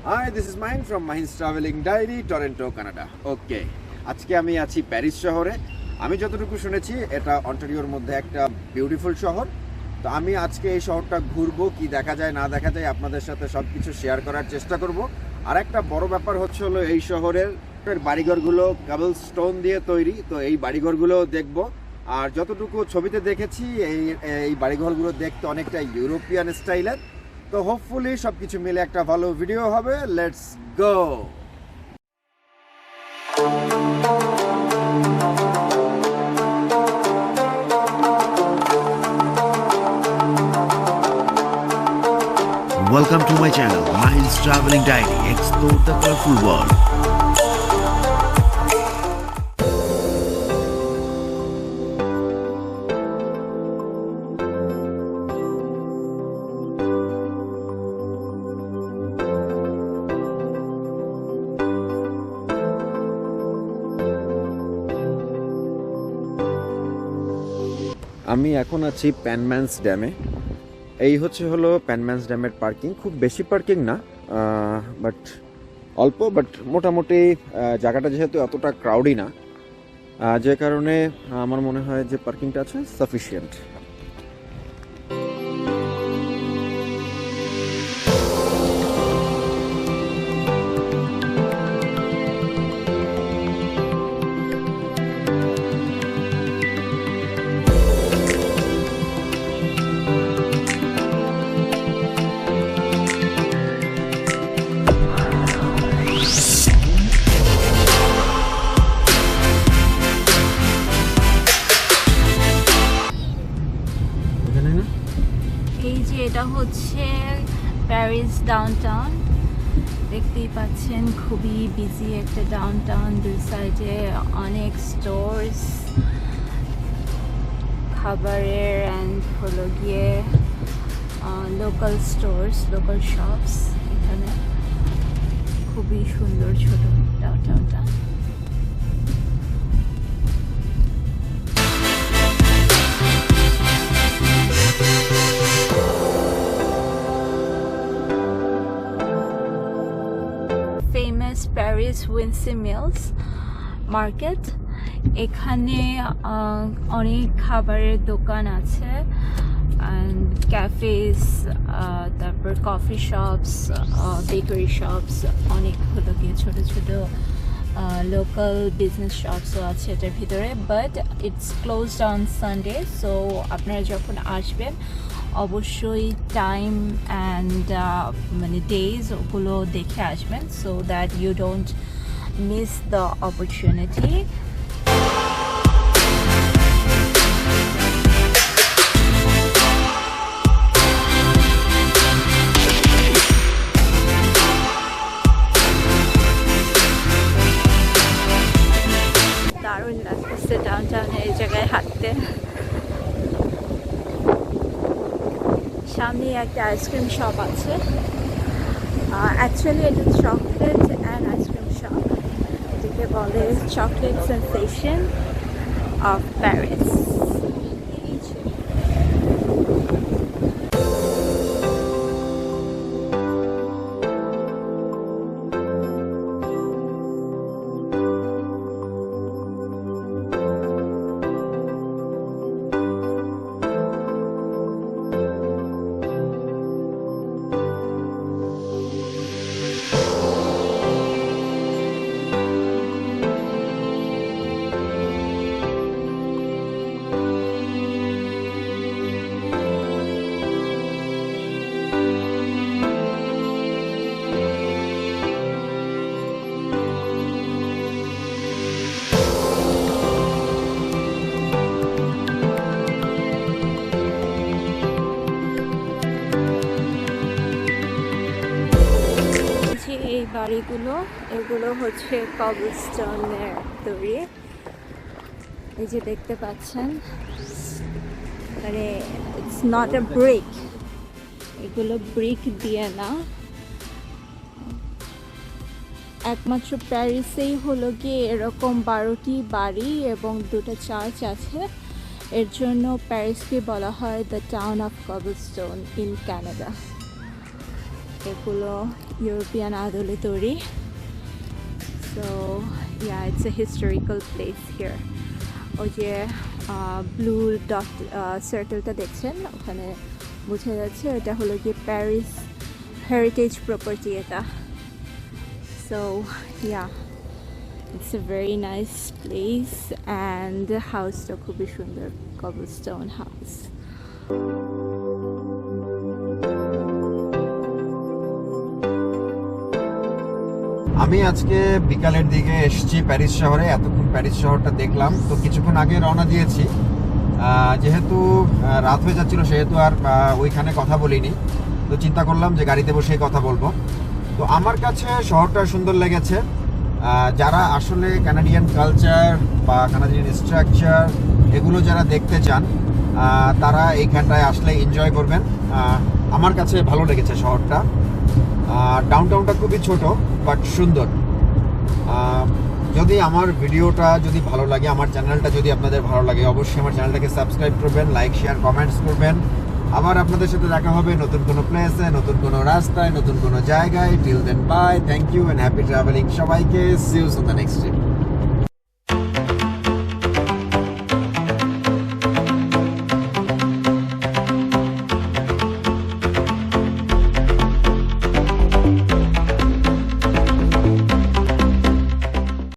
Hi, this is Mahin from Mahin'sTravelling Diary, Toronto, Canada. Okay. আজকে আমি আছি Paris শহরে। আমি যতটুকু শুনেছি এটা অন্টারিওর মধ্যে একটা বিউটিফুল শহর। তো আমি আজকে এই শহরটা ঘুরবো, কি দেখা যায় না দেখা যায় আপনাদের সাথে সব কিছু শেয়ার করার চেষ্টা করব। আর একটা বড় ব্যাপার হলো এই শহরের বাড়িঘরগুলো কাবল স্টোন দিয়ে তৈরি, তো এই বাড়িঘরগুলো দেখব। আর যতটুকু ছবিতে দেখেছি এই বাড়িঘরগুলো দেখতে অনেকটা ইউরোপিয়ান স্টাইলের। তো হোপফুলি সবকিছু মিলে একটা ভালো ভিডিও হবে। Let's go. Welcome to my channel, Mahin's Travelling Diary. Explore the colorful world. আমি এখন আছি প্যানম্যান্স ড্যামে। এই হলো প্যানম্যান্স ড্যামের পার্কিং। খুব বেশি পার্কিং না, বাট অল্প, বাট মোটামুটি জায়গাটা যেহেতু এতটা ক্রাউডি না, যে কারণে আমার মনে হয় যে পার্কিংটা আছে সাফিসিয়েন্ট। এই যে এটা হচ্ছে প্যারিস ডাউনটাউন, দেখতেই পাচ্ছেন খুবই বিজি একটা ডাউনটাউন। দুই সাইডে অনেক স্টোরস, খাবারের অ্যান্ড হলো গিয়ে লোকাল স্টোরস, লোকাল শপস। এখানে খুবই সুন্দর ছোট ডাউনটাউনটা। Famous Paris Wincey mills market. এখানে অনেক খাবারের দোকান আছে, ক্যাফেস, তারপর কফি শপস, বেকারি শপস, অনেক হলো গিয়ে ছোটো ছোটো লোকাল বিজনেস শপসও আছে এটার ভিতরে। But it's closed on Sunday, so আপনারা যখন আসবেন অবশ্যই টাইম অ্যান্ড মানে ডেজ ওগুলো দেখে আসবেন, so that you don't miss the opportunity. দারুণ লাগতেছে ডাউনটাউনে এই জায়গায় হাঁটতে। সামনে একটা আইসক্রিম শপ আছে। অ্যাকচুয়ালি এটা চকলেট অ্যান্ড আইসক্রিম শপ। এটাকে বলে চকলেট সেন্সেশন অফ প্যারিস। এই বাড়িগুলো এগুলো হচ্ছে কবলস্টোনের তৈরি। এই যে দেখতে পাচ্ছেন, মানে ইটস নট এ ব্রিক, এগুলো ব্রিক দিয়ে না। একমাত্র প্যারিসেই হলো গিয়ে এরকম 12টি বাড়ি এবং 2টা চার্চ আছে। এর জন্য প্যারিসকে বলা হয় the town of cobblestone in Canada. এগুলো European আদলে তৈরি। So yeah, it's a historical place here. ওই যে ব্লু ডট সার্কেলটা দেখছেন ওখানে বোঝা যাচ্ছে এটা হলো গিয়ে প্যারিস হেরিটেজ প্রপার্টি এটা। So yeah, it's a very nice place and হাউসটা খুবই সুন্দর, cobblestone house. আমি আজকে বিকালের দিকে এসেছি প্যারিস শহরে। এতক্ষণ প্যারিস শহরটা দেখলাম, তো কিছুক্ষণ আগে রওনা দিয়েছি। যেহেতু রাত হয়ে যাচ্ছিল সেহেতু আর ওইখানে কথা বলিনি, তো চিন্তা করলাম যে গাড়িতে বসেই কথা বলবো। তো আমার কাছে শহরটা সুন্দর লেগেছে। যারা আসলে কানাডিয়ান কালচার বা কানাডিয়ান স্ট্রাকচার এগুলো যারা দেখতে চান তারা এইখানটায় আসলে এনজয় করবেন। আমার কাছে ভালো লেগেছে শহরটা। ডাউনটাউনটা খুবই ছোট বাট সুন্দর। যদি আমার ভিডিওটা যদি ভালো লাগে, আমার চ্যানেলটা যদি আপনাদের ভালো লাগে, অবশ্যই আমার চ্যানেলটাকে সাবস্ক্রাইব করবেন, লাইক শেয়ার কমেন্টস করবেন। আবার আপনাদের সাথে দেখা হবে নতুন কোনো প্লেসে, নতুন কোনো রাস্তায়, নতুন কোনো জায়গায়। Till then bye, thank you and happy travelling সবাইকে। See you on the next trip.